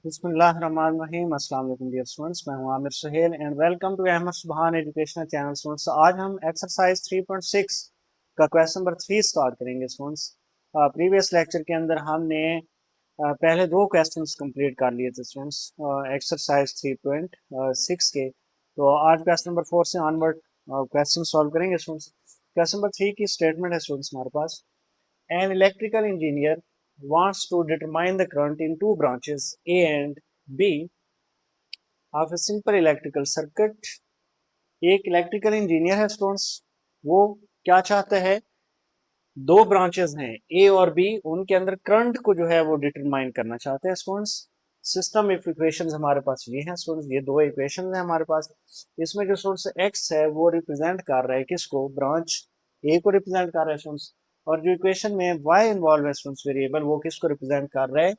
बिस्मिल्लाहिर्रहमानिर्रहीम। अस्सलाम वालेकुम डियर स्टूडेंट्स, मैं हूं Aamir Suhail and welcome to Ahmad Subhan educational channel. Students, आज हम एक्सरसाइज 3.6 का क्वेश्चन नंबर 3 स्टार्ट करेंगे। स्टूडेंट्स, प्रीवियस लेक्चर के अंदर हमने पहले दो क्वेश्चंस कंप्लीट कर लिए थे स्टूडेंट्स, एक्सरसाइज 3.6 के। तो आज क्वेश्चन नंबर 4 से ऑनवर्ड क्वेश्चन सॉल्व करेंगे। स्टूडेंट्स, क्वेश्चन नंबर 3 की स्टेटमेंट है स्टूडेंट्स हमारे पास। An electrical engineer wants to determine the current in two branches A and B of a simple electrical circuit। एक electrical engineer है students, वो क्या चाहता है, दो ब्रांचेस हैं ए और बी, उनके अंदर करंट को जो है वो डिटरमाइन करना चाहते हैं स्टूडेंट्स। सिस्टम ऑफ इक्वेशंस हमारे पास ये हैं स्टूडेंट्स, ये दो इक्वेशंस हैं हमारे पास। इसमें जो स्टूडेंट्स एक्स है वो रिप्रेजेंट कर रहा है किसको, ब्रांच ए को रिप्रेजेंट कर रहा है स्टूडेंट्स। और जो इक्वेशन में वाई इन्वॉल्व है स्टूडेंट्स वेरिएबल, वो किसको रिप्रेजेंट कर रहा है,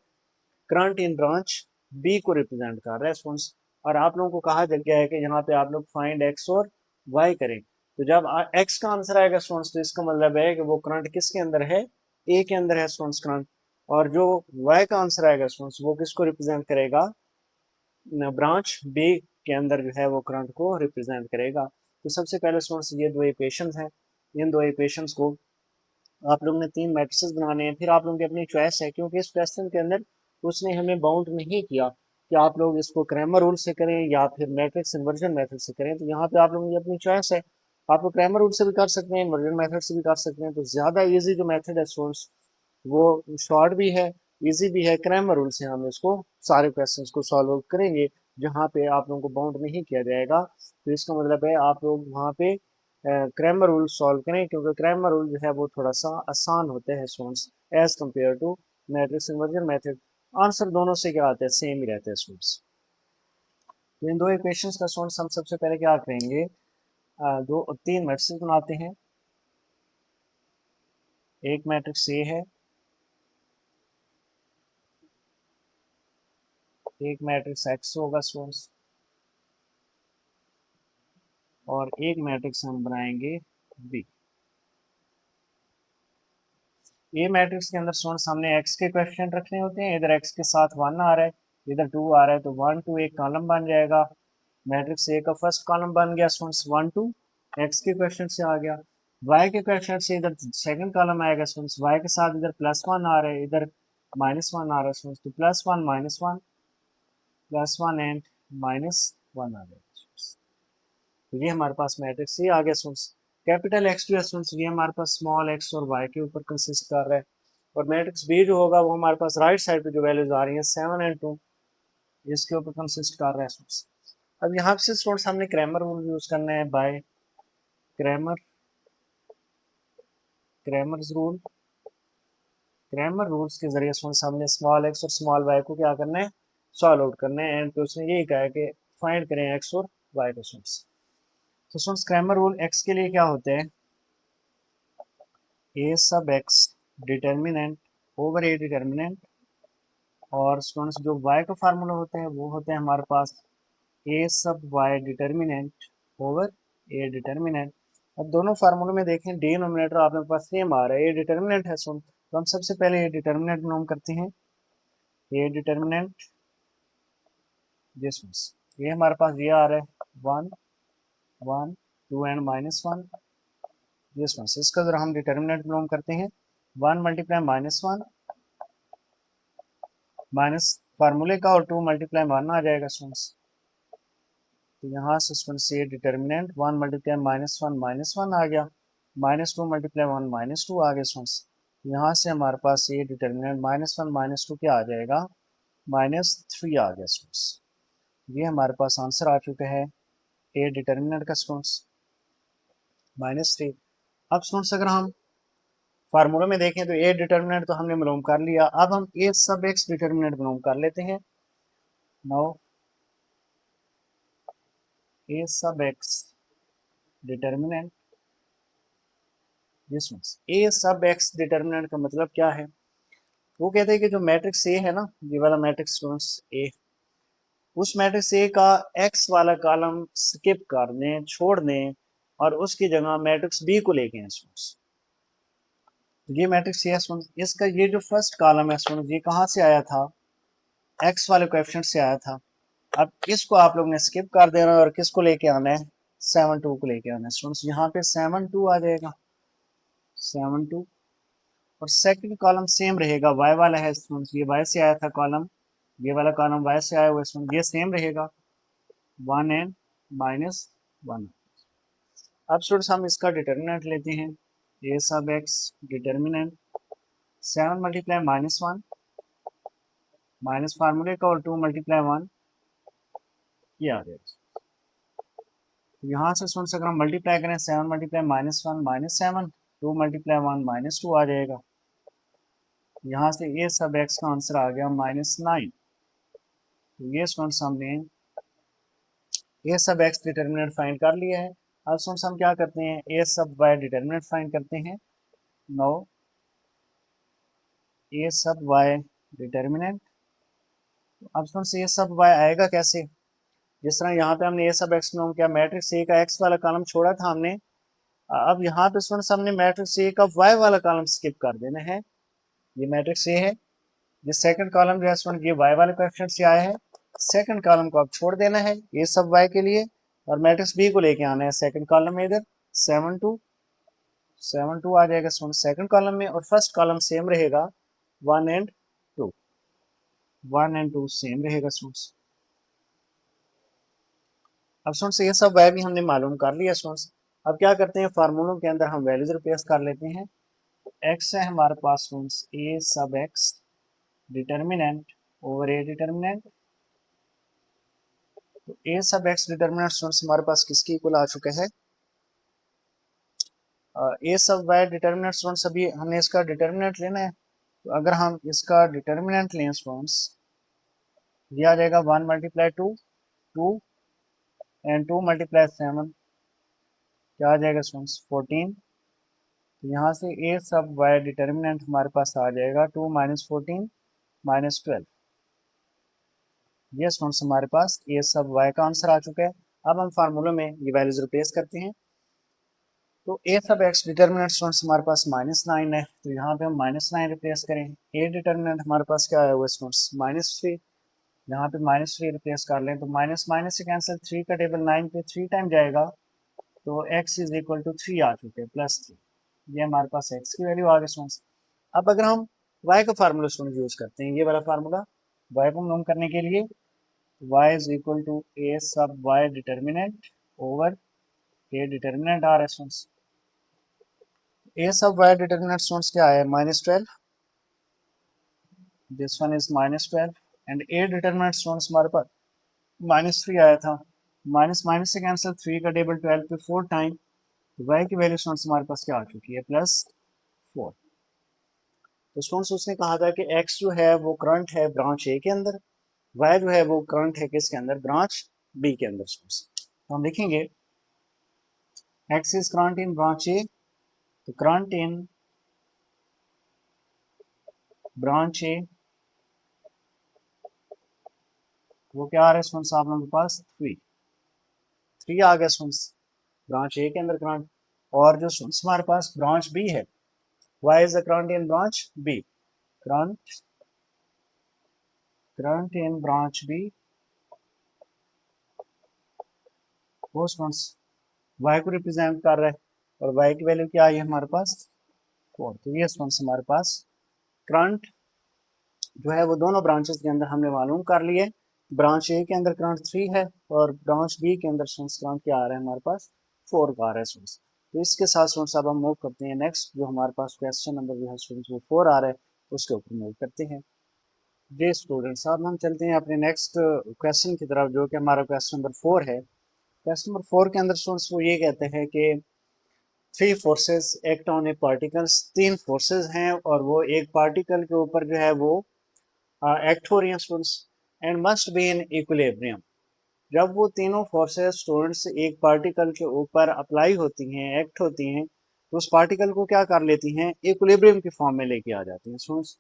करंट इन ब्रांच बी को रिप्रेजेंट कर रहा है स्टूडेंट्स। और आप लोगों को कहा गया है कि यहाँ पे आप लोग फाइंड एक्स और वाई करें। तो जब एक्स का आंसर आएगा स्टूडेंट्स, तो इसका मतलब है कि वो करंट किसके अंदर है, ए के अंदर है स्टूडेंट्स करंट। और जो वाई का आंसर आएगा स्टूडेंट्स, वो किसको रिप्रेजेंट करेगा, ब्रांच बी के अंदर जो है वो करंट को रिप्रेजेंट करेगा। तो सबसे पहले स्टूडेंट्स ये दो इक्वेशंस हैं, इन दो इक्वेशंस को आप लोगों ने तीन मैट्रिसेस बनाने हैं। फिर आप लोगों की अपनी चॉइस है, क्योंकि इस क्वेश्चन के अंदर उसने हमें बाउंड नहीं किया कि आप लोग इसको क्रैमर रूल से करें या फिर मैट्रिक्स इन्वर्जन मेथड से करें। तो यहाँ पे आप लोगों की अपनी चॉइस है, आप लोग क्रैमर रूल से भी कर सकते हैं, इन्वर्जन मेथड से भी कर सकते हैं। तो ज़्यादा इजी जो मेथड है स्टूडेंट्स, वो शॉर्ट भी है, इजी भी है। क्रैमर रूल से हम इसको सारे क्वेश्चंस को सॉल्व करेंगे, जहाँ पे आप लोगों को बाउंड नहीं किया जाएगा। तो इसका मतलब है आप लोग वहाँ पे क्रैमर रूल सॉल्व करें, क्योंकि क्रैमर रूल जो है वो थोड़ा सा आसान होते हैं students as compare to matrix inversion method. Answer दोनों से क्या आते हैं, सेम ही रहते हैं स्टूडेंट्स। तो इन दो इक्वेशंस का स्टूडेंट्स हम सबसे पहले क्या करेंगे, दो तीन मैट्रिक्स बनाते हैं। एक मैट्रिक्स ए है, एक मैट्रिक्स एक्स होगा स्टूडेंट्स, और एक मैट्रिक्स हम बनाएंगे बी। ये मैट्रिक्स के अंदर स्टूडेंट्स हमने एक्स के कोएफिशिएंट रखने होते हैं। इधर एक्स के साथ 1 आ रहा है, इधर 2 आ रहा है, तो 1 2 एक कॉलम बन जाएगा। मैट्रिक्स ए का फर्स्ट कॉलम बन गया स्टूडेंट्स 1 2, एक्स के कोएफिशिएंट से आ गया। वाई के कोएफिशिएंट से इधर सेकंड कॉलम आएगा स्टूडेंट्स, वाई के साथ इधर +1 आ रहा है, इधर -1 आ रहा है स्टूडेंट्स। तो +1 -1 +1 एंड -1 आ गया। तो ये हमारे पास मैट्रिक्स ये आ गया स्टूडेंट्स। कैपिटल एक्स जो है स्टूडेंट्स, ये हमारे पास स्मॉल एक्स और वाई के ऊपर कंसिस्ट कर रहा है। और मैट्रिक्स बी जो होगा वो हमारे पास राइट साइड पे जो वैल्यूज आ रही हैं 7 एंड 2, इसके ऊपर कंसिस्ट कर रहा है स्टूडेंट्स। अब यहाँ से स्टूडेंट्स हमने क्रैमर रूल यूज करना है, by Cramer Cramer's rule. Cramer rules के जरिए स्टूडेंट्स हमने स्मॉल एक्स और स्मॉल वाई को क्या करना है, सॉल्व आउट करना है। एंड तो उसने यही कहा है कि फाइंड करें एक्स और वाई को स्टूडेंट्स। तो स्टूडेंट्स क्रैमर रूल एक्स के लिए क्या होते हैं, ए sub x determinant over A determinant. और स्टूडेंट्स जो y का फार्मूला होते हैं वो होते हैं हमारे पास ए sub y determinant over A determinant. अब दोनों फार्मूले में देखें डिनोमिनेटर आप लोगों के पास सेम आ रहा है, ए डिटर्मिनेंट है सुन। तो हम सबसे पहले ए डिटर्मिनेंट नाम करते हैं, ए डिटर्मिनेंट दिस मींस ये हमारे पास ये आ रहा है 1 1 2 एंड -1 दिस मींस। इसका जरा हम डिटर्मिनेंट नाम करते हैं 1 मल्टीप्लाई -1 माइनस फार्मूले का, और 2 मल्टीप्लाई 1 आ जाएगा स्टूडेंट्स। तो यहाँ से स्टूडेंट्स ये डिटर्मिनेंट 1 मल्टीप्लाई -1 आ गया, -2 मल्टीप्लाई 1 -2 आ गया स्टूडेंट्स। यहाँ से हमारे पास ये डिटर्मिनेंट -1 -2 क्या आ जाएगा, -3 आ गया स्टूडेंट्स। ये हमारे पास आंसर आ चुका है ए डिटर्मिनेंट का स्टूडेंट्स -3। अब स्टूडेंट्स अगर हम फार्मूला में देखें तो ए डिटर्मिनेंट तो हमने मालूम कर लिया, अब हम ए सब एक्स डिटर्मिनेंट मालूम कर लेते हैं। Now A sub x determinant this means, A sub x determinant का मतलब क्या है, वो कहते हैं कि जो मैट्रिक्स ए है ना, ये वाला मैट्रिक्स स्टूडेंट्स ए, उस मैट्रिक्स ए का एक्स वाला कॉलम स्किप कर दें, छोड़ दें, और उसकी जगह मैट्रिक्स बी को लेके हैं स्टूडेंट्स। ये मैट्रिक्स ए है स्टूडेंट्स, इसका ये जो फर्स्ट कॉलम है स्टूडेंट्स, ये कहाँ से आया था, एक्स वाले कोएफिशिएंट से आया था। अब इसको आप लोग ने स्किप कर देना है और किसको लेके आना है, 7 2 को लेके आना है स्टूडेंट्स। यहाँ पे 7 2 आ जाएगा, 7 2, और सेकंड कॉलम सेम रहेगा, वाई वाला है स्टूडेंट्स, ये वाई से आया था कॉलम, ये वाला कॉलम वाई से आया हुआ है स्टूडेंट्स, ये सेम रहेगा 1 एंड -1। अब स्टूडेंट्स हम इसका डिटर्मिनेंट लेते हैं, ए sub x determinant 7 multiply -1 minus फार्मूले का और 2 मल्टीप्लाई 1, ये आ गया। तो यहाँ से स्टूडेंट्स अगर हम मल्टीप्लाई करें 7 मल्टीप्लाई -1 -7, 2 मल्टीप्लाई 1 -2 आ जाएगा। यहाँ से ए सब एक्स का आंसर आ गया -9। तो ये स्टूडेंट्स हमने ए सब एक्स डिटर्मिनेंट फाइंड कर लिया है। अब स्टूडेंट्स हम क्या करते हैं, ए सब वाई डिटर्मिनेंट फाइंड करते हैं। No A sub y determinant, अब स्टूडेंट्स ए सब वाई आएगा कैसे, जिस तरह यहाँ पे हमने ए सब एक्स में क्या मैट्रिक्स ए का एक्स वाला कॉलम छोड़ा था हमने, अब यहाँ पे स्टूडेंट्स हमने मैट्रिक्स ए का वाई वाला कॉलम स्किप कर देना है। ये मैट्रिक्स ए है, ये सेकंड कॉलम जो है स्टूडेंट ये वाई वाले कोएफिशिएंट से आया है, सेकंड कॉलम को अब छोड़ देना है ए सब वाई के लिए और मैट्रिक्स बी को लेके आना है सेकंड कॉलम में, इधर 7 2 7 2 आ जाएगा स्टूडेंट सेकंड कॉलम में, और फर्स्ट कॉलम सेम रहेगा 1 एंड 2, 1 एंड 2 सेम रहेगा स्टूडेंट्स। अब स्टूडेंट्स ये सब वाई भी हमने मालूम कर लिया स्टूडेंट्स। अब क्या करते हैं, फार्मूलों के अंदर हम वैल्यूज रिप्लेस कर लेते हैं। एक्स है हमारे पास students A sub x determinant over A determinant, तो ए सब एक्स डिटर्मिनेंट स्टूडेंट्स हमारे पास किसके इक्वल आ चुका है, A sub y determinant students, अभी हमने इसका डिटर्मिनेंट लेना है। तो अगर हम इसका डिटर्मिनेंट लें स्टूडेंट्स, ये आ जाएगा 1 मल्टीप्लाई 2 2 एंड 2 मल्टीप्लाई 7, क्या आ जाएगा स्टूडेंट्स 14। तो यहाँ से ए सब वाई डिटर्मिनेंट हमारे पास आ जाएगा 2 - 14 -12। ये स्टूडेंट्स हमारे पास ए सब वाई का आंसर आ चुका है। अब हम फार्मूले में ये वैल्यूज रिप्लेस करते हैं। तो ए सब एक्स डिटर्मिनेंट स्टूडेंट्स हमारे पास -9 है, तो यहाँ पे हम -9 रिप्लेस करें। ए डिटर्मिनेंट हमारे पास क्या आया हुआ स्टूडेंट्स -3, यहाँ पे -3 रिप्लेस कर लें, तो माइनस माइनस से कैंसिल, 3 का टेबल 9 पे 3 टाइम जाएगा, तो x इज इक्वल टू 3 आ चुके हैं +3, ये हमारे पास x की वैल्यू आ गई स्टूडेंट्स। अब अगर हम y का फार्मूला स्टूडेंट यूज करते हैं, ये वाला फार्मूला y को मालूम करने के लिए, y is equal to A sub y determinant over a determinant आ रहा है students. a sub y determinant students क्या है -12, this one is -12 and a determinant students हमारे पास -3 आया था, माइनस माइनस से कैंसिल, 3 का टेबल 12 पे 4 टाइम, y की वैल्यू स्टूडेंट्स हमारे पास क्या आ चुकी है +4। तो स्टूडेंट्स उसने कहा था कि x जो है वो करंट है ब्रांच ए के अंदर, y जो है वो करंट है किसके अंदर, ब्रांच बी के अंदर स्टूडेंट्स। तो हम लिखेंगे x is current in branch A, तो करंट इन ब्रांच ए वो क्या आ रहा है स्टूडेंट्स आप लोगों के पास 3 आ गया स्टूडेंट्स ब्रांच ए के अंदर करंट। और जो स्टूडेंट्स हमारे पास ब्रांच बी है, y is the current in branch B, current in branch B, वो स्टूडेंट्स y को रिप्रेजेंट कर रहा है और y की वैल्यू क्या आई है हमारे पास 4। तो ये स्टूडेंट्स हमारे पास करंट जो है वो दोनों ब्रांचेस के अंदर हमने मालूम कर लिए। ब्रांच ए के अंदर करंट 3 है और ब्रांच बी के अंदर स्टूडेंट्स करंट क्या आ रहा है हमारे पास 4 का आ रहा है स्टूडेंट्स। तो इसके साथ स्टूडेंट्स अब हम मूव करते हैं नेक्स्ट, जो हमारे पास क्वेश्चन नंबर जो है स्टूडेंट्स वो 4 आ रहा है, उसके ऊपर मूव करते हैं। जी स्टूडेंट्स अब हम चलते हैं अपने नेक्स्ट क्वेश्चन की तरफ, जो कि हमारा क्वेश्चन नंबर 4 है। क्वेश्चन नंबर 4 के अंदर स्टूडेंट्स वो ये कहते हैं कि 3 forces act on A particles, 3 forces हैं और वो एक पार्टिकल के ऊपर जो है वो एक्ट हो रही हैं students, and must be in equilibrium. जब वो तीनों फोर्सेस स्टूडेंट्स एक पार्टिकल के ऊपर अप्लाई होती हैं, एक्ट होती हैं, तो उस पार्टिकल को क्या कर लेती हैं, इक्विलिब्रियम की फॉर्म में लेके आ जाती हैं स्टूडेंट्स।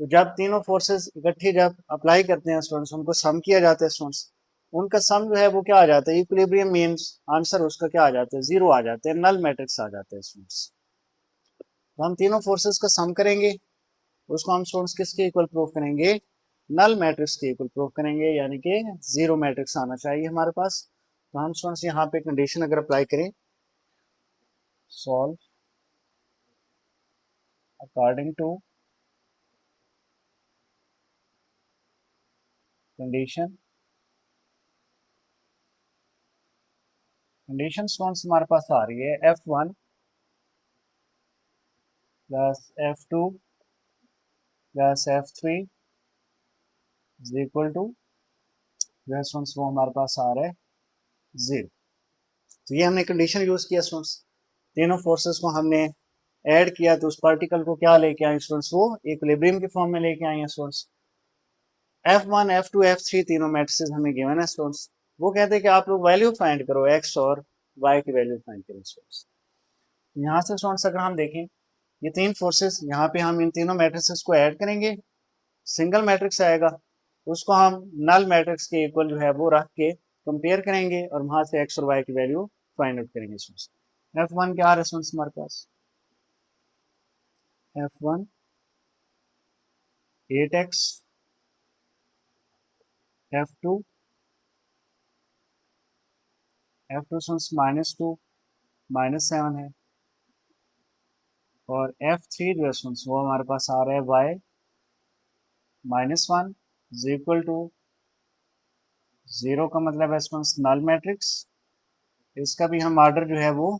तो जब तीनों फोर्सेस इकट्ठे जब अप्लाई करते हैं स्टूडेंट्स, उनको सम किया जाता है स्टूडेंट्स, उनका सम जो है वो क्या आ जाता है, इक्विलिब्रियम मींस आंसर उसका क्या आ जाता है, 0 आ जाते हैं, नल मैट्रिक्स आ जाते हैं स्टूडेंट्स। तो हम तीनों फोर्सेस का सम करेंगे, उसको हम स्टूडेंट्स किसके इक्वल प्रूव करेंगे, नल मैट्रिक्स के इक्वल प्रूव करेंगे, यानी कि जीरो मैट्रिक्स आना चाहिए हमारे पास। तो हम स्टूडेंट्स यहाँ पे कंडीशन अगर अप्लाई करें, solve according to condition students हमारे पास आ रही है F1 plus F2 plus F3 is equal to students वो हमारे पास आ रहा है 0। तो ये हमने कंडीशन यूज किया स्टूडेंट्स, तीनों फोर्सेस को हमने ऐड किया तो उस पार्टिकल को क्या लेके आए स्टूडेंट्स, वो इक्विलिब्रियम के फॉर्म में लेके आए हैं स्टूडेंट्स। F1 F2 F3 तीनों मैट्रिसेस हमें गिवन है स्टूडेंट्स। वो कहते हैं कि आप लोग वैल्यू फाइंड करो, x और y की वैल्यू फाइंड करो स्टूडेंट्स। यहाँ से स्टूडेंट्स अगर हम देखें ये तीन फोर्सेस, यहाँ पे हम इन तीनों मैट्रिसेस को ऐड करेंगे, सिंगल मैट्रिक्स आएगा, उसको हम नल मैट्रिक्स के इक्वल जो है वो रख के कंपेयर करेंगे और वहां से x और y की वैल्यू फाइंड आउट करेंगे स्टूडेंट्स। F1 क्या आ रहा है स्टूडेंट्स हमारे पास, F1 8x, F2 स्टूडेंट्स -2 -7 है, और F3 जो है स्टूडेंट्स वो हमारे पास आ रहा है y -1 इज इक्वल टू 0 का मतलब है स्टूडेंट्स नल मैट्रिक्स। इसका भी हम ऑर्डर जो है वो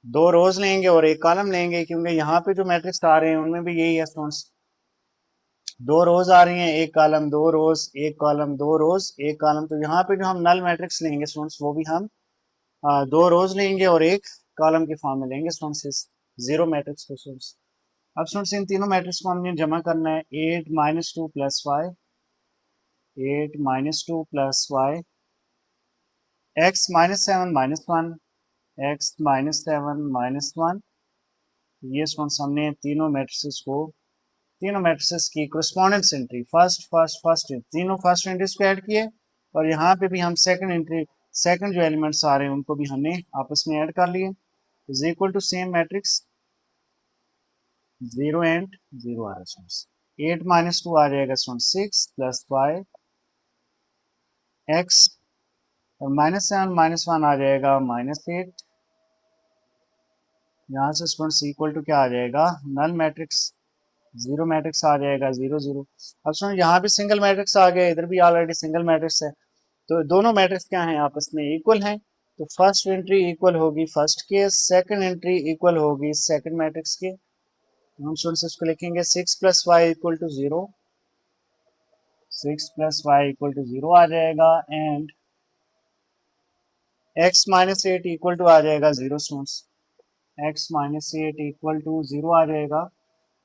दो रोज लेंगे और एक कॉलम लेंगे, क्योंकि यहाँ पे जो मैट्रिक्स आ रहे हैं उनमें भी यही है स्टूडेंट्स, दो रोज आ रही हैं, एक कॉलम, दो रोज, एक कॉलम, दो रोज, एक कॉलम। तो यहाँ पे जो हम नल मैट्रिक्स लेंगे स्टूडेंट्स वो भी हम दो रोज लेंगे और एक कॉलम के फॉर्म में लेंगे स्टूडेंट्स इस जीरो मैट्रिक्स को स्टूडेंट्स। अब स्टूडेंट्स इन तीनों मैट्रिक्स को हमने जमा करना है, 8 - 2 + y, 8 - 2 + y, x -7 -1, x -7 -1। ये स्टूडेंट्स हमने तीनों मैट्रिसेस की कोरेस्पोंडेंस एंट्री फर्स्ट तीनों फर्स्ट एंट्रीज को ऐड किए, और यहाँ पे भी हम सेकंड जो एलिमेंट्स आ रहे हैं उनको भी हमने आपस में ऐड कर लिए, is equal to same matrix 0 and 0 आ रहा है। 8 - 2 आ जाएगा 6 + y, x, और -7 -1 आ जाएगा -8। यहाँ से स्टूडेंट्स इक्वल टू क्या आ जाएगा, नल मैट्रिक्स, जीरो मैट्रिक्स आ जाएगा 0 0। अब स्टूडेंट यहाँ भी सिंगल मैट्रिक्स आ गया, इधर भी ऑलरेडी सिंगल मैट्रिक्स है, तो दोनों मैट्रिक्स क्या हैं, आपस में इक्वल हैं। तो फर्स्ट एंट्री इक्वल होगी फर्स्ट के, सेकंड एंट्री इक्वल होगी सेकंड मैट्रिक्स के। तो हम स्टूडेंट्स इसको लिखेंगे 6 + y = 0, 6 + y = 0 आ जाएगा, एंड x -8 इक्वल टू आ जाएगा 0 स्टूडेंट्स, x -8 इक्वल टू 0 आ जाएगा।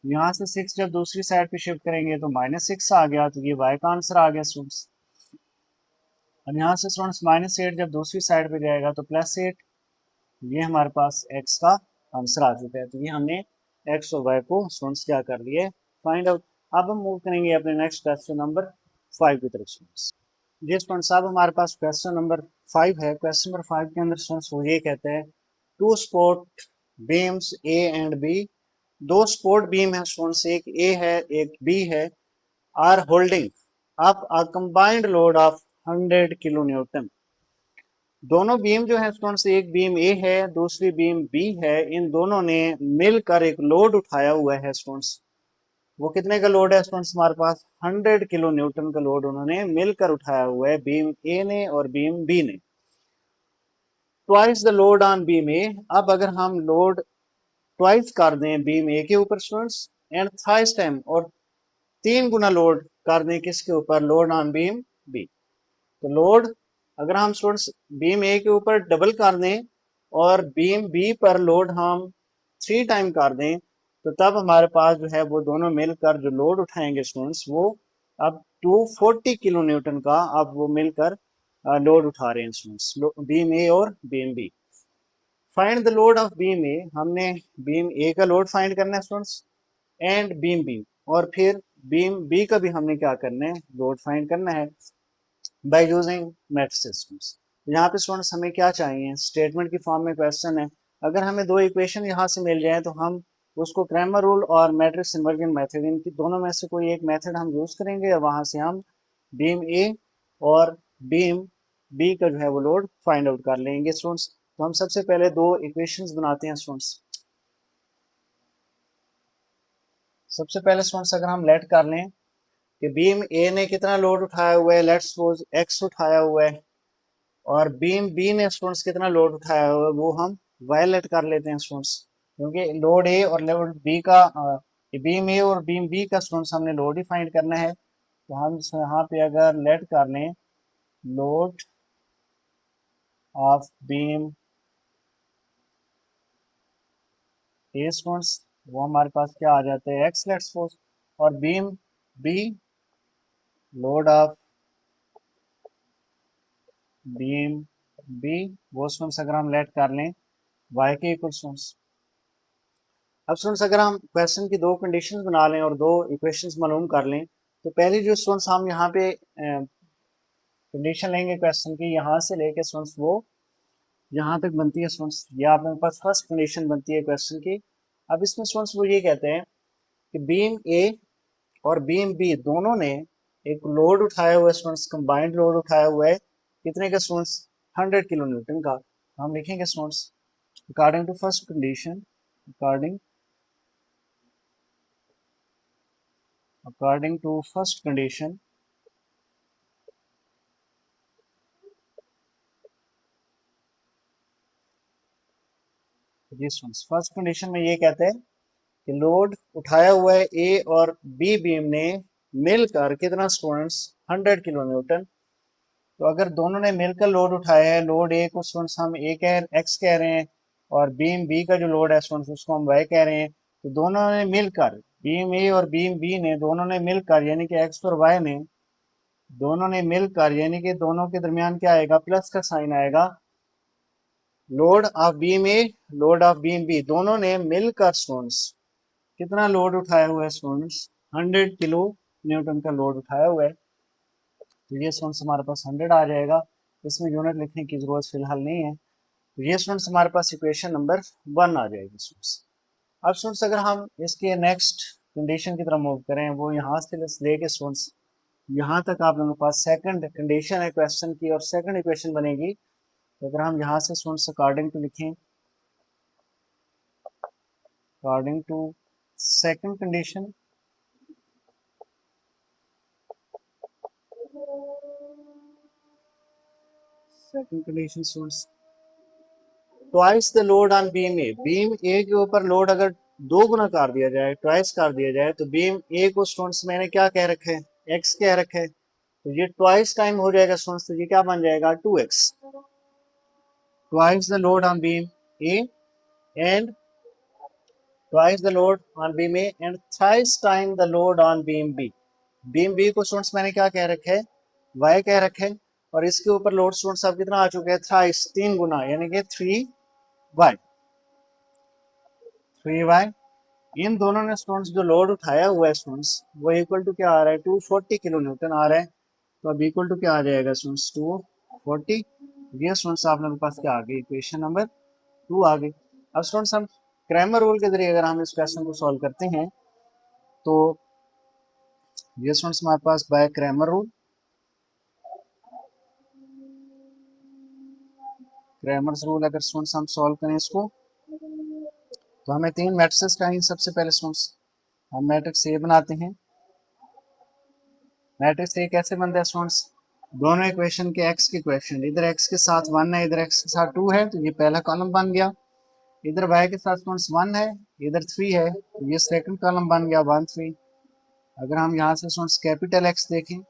यहाँ से 6 जब दूसरी साइड पे शिफ्ट करेंगे तो -6 आ गया, तो ये y का आंसर आ गया स्टूडेंट्स। और यहाँ से स्टूडेंट्स -8 जब दूसरी साइड पे जाएगा तो +8, ये हमारे पास x का आंसर आ चुका है। तो ये हमने x और y को स्टूडेंट्स क्या कर लिए, फाइंड आउट। अब हम मूव करेंगे अपने नेक्स्ट क्वेश्चन नंबर 5 की तरफ स्टूडेंट्स। जी स्टूडेंट्स, अब हमारे पास क्वेश्चन नंबर 5 है। क्वेश्चन नंबर 5 के अंदर स्टूडेंट्स वो ये कहते हैं, two support beams A and B, दो सपोर्ट बीम है स्टूडेंट्स, एक A है एक B है, are holding up a combined load of 100 kilo newton. दोनों बीम जो है स्टूडेंट्स, एक बीम A है दूसरी बीम B है, इन दोनों ने मिलकर एक लोड उठाया हुआ है स्टूडेंट्स। वो कितने का लोड है स्टूडेंट्स हमारे पास, 100 किलो न्यूटन का लोड उन्होंने मिलकर उठाया हुआ है, बीम A ने और बीम B ने। Twice the load on beam A, अब अगर हम लोड ट्वाइस कर दें बीम A के ऊपर स्टूडेंट्स, एंड थ्राइस टाइम, और 3 गुना लोड कर दें किसके ऊपर, लोड ऑन बीम B। तो लोड अगर हम स्टूडेंट्स बीम A के ऊपर डबल कर दें और बीम B पर लोड हम 3 टाइम कर दें, तो तब हमारे पास जो है वो दोनों मिलकर जो लोड उठाएंगे स्टूडेंट्स, वो अब 240 किलो न्यूटन का अब वो मिलकर लोड उठा रहे हैं स्टूडेंट्स, बीम A और beam B। Find the load of beam A, हमने बीम A का लोड फाइंड करना है स्टूडेंट्स, एंड बीम B, और फिर बीम B का भी हमने क्या करना है, लोड फाइंड करना है बाय यूजिंग मैट्रिसेस। यहाँ पे स्टूडेंट्स हमें क्या चाहिए, स्टेटमेंट की फॉर्म में क्वेश्चन है। अगर हमें दो इक्वेशन यहाँ से मिल जाए तो हम उसको क्रैमर रूल और मैट्रिक्स इन्वर्जन मेथड, इनकी दोनों में से कोई एक मेथड हम यूज़ करेंगे और वहाँ से हम बीम ए और बीम बी का जो है वो लोड फाइंड आउट कर लेंगे स्टूडेंट्स। तो हम सबसे पहले दो इक्वेशंस बनाते हैं स्टूडेंट्स। सबसे पहले स्टूडेंट्स अगर हम लेट कर लें कि बीम ए ने कितना लोड उठाया हुआ है, लेट्स सपोज एक्स उठाया हुआ है, और बीम बी ने स्टूडेंट्स कितना लोड उठाया हुआ है वो हम वाई लेट कर लेते हैं स्टूडेंट्स, क्योंकि लोड ए और लोड बी का बीम ए और बीम बी का स्टूडेंट्स हमने लोड ही फाइंड करना है। तो हम यहाँ पे अगर लेट कर लें load of beam A students, वो हमारे पास क्या आ जाता है एक्स लेट्स सपोज, और beam B load of beam B वो स्टूडेंट्स अगर हम लेट कर लें वाई के इक्वल स्टूडेंट्स। अब स्टूडेंट्स अगर हम क्वेश्चन की दो कंडीशंस बना लें और दो इक्वेशंस मालूम कर लें, तो पहली जो स्टूडेंट्स हम यहाँ पे कंडीशन लेंगे क्वेश्चन की, यहाँ से लेके स्टूडेंट्स वो यहाँ तक बनती है स्टूडेंट्स, ये आप मेरे पास फर्स्ट कंडीशन बनती है क्वेश्चन की। अब इसमें स्टूडेंट्स वो ये कहते हैं कि बीम ए और बीम बी दोनों ने एक लोड उठाया हुआ है स्टूडेंट्स, कंबाइंड लोड उठाया हुआ है कितने का स्टूडेंट्स, 100 किलो न्यूटन का। हम लिखेंगे students according to first condition, according to first condition, first condition में ये कहते हैं कि लोड उठाया हुआ है ए और बी बीम ने मिलकर कितना स्टूडेंट्स, 100 किलो न्यूटन। तो अगर दोनों ने मिलकर लोड उठाया है, लोड ए को स्टूडेंट्स हम ए कह एक्स कह रहे हैं और बीम बी का जो लोड है स्टूडेंट्स उसको हम वाई कह रहे हैं, तो दोनों ने मिलकर बीम ए और बीम बी ने दोनों ने मिलकर यानी कि एक्स और वाई ने दोनों ने मिलकर यानी कि दोनों के दरमियान क्या आएगा, प्लस का साइन आएगा, load of beam A load of beam B दोनों ने मिलकर स्टूडेंट्स कितना लोड उठाया हुआ है स्टूडेंट्स, 100 किलो न्यूटन का लोड उठाया हुआ है। तो ये स्टूडेंट्स हमारे पास 100 आ जाएगा, इसमें यूनिट लिखने की जरूरत फिलहाल नहीं है। तो ये स्टूडेंट्स हमारे पास इक्वेशन नंबर 1 आ जाएगी स्टूडेंट्स। अब स्टूडेंट्स अगर हम इसके नेक्स्ट कंडीशन की तरफ मूव करें, वो यहाँ से लेके स्टूडेंट्स यहाँ तक आप लोगों के पास सेकंड कंडीशन है क्वेश्चन की और सेकंड इक्वेशन बनेगी। तो अगर हम यहाँ से स्टूडेंट्स अकॉर्डिंग टू लिखें, according to second condition, second condition students twice the load on beam A, beam A के ऊपर लोड अगर दो गुना कर दिया जाए, ट्वाइस कर दिया जाए, तो बीम ए को स्टूडेंट्स मैंने क्या कह रखे है, एक्स कह रखे है, तो ये ट्वाइस टाइम हो जाएगा स्टूडेंट्स, तो ये क्या बन जाएगा 2x, twice the load on beam A and twice the load on beam A and thrice time the load on beam B. Beam B को स्टूडेंट्स मैंने क्या कह रखे है, y कह रखे है, और इसके ऊपर लोड स्टूडेंट्स अब कितना आ चुका है, थ्राइस, 3 गुना यानी कि 3y, 3y। इन दोनों ने स्टूडेंट्स जो लोड उठाया हुआ है स्टूडेंट्स वो इक्वल टू क्या आ रहा है, 240 किलो न्यूटन आ रहा है। तो अब इक्वल टू क्या आ जाएगा स्टूडेंट्स, 240। ये स्टूडेंट्स आप लोगों के पास क्या आ गई, इक्वेशन नंबर 2 आ गई। अब स्टूडेंट्स हम क्रैमर रूल के जरिए अगर हम इस क्वेश्चन को सॉल्व करते हैं, तो ये स्टूडेंट्स हमारे पास by Cramer rule, Cramer's rule अगर स्टूडेंट्स हम सॉल्व करें इसको, तो हमें 3 मैट्रिसेस चाहिए। सबसे पहले स्टूडेंट्स हम मैट्रिक्स ए बनाते हैं। मैट्रिक्स ए कैसे बनता है स्टूडेंट्स, दोनों इक्वेशन के एक्स के इक्वेशन, इधर एक्स के साथ 1 है, इधर एक्स के साथ 2 है, तो ये पहला कॉलम बन गया। इधर वाई के साथ स्टूडेंट्स 1 है, इधर 3 है, तो ये सेकंड कॉलम बन गया 1 3। अगर हम यहाँ से स्टूडेंट्स कैपिटल एक्स देखें,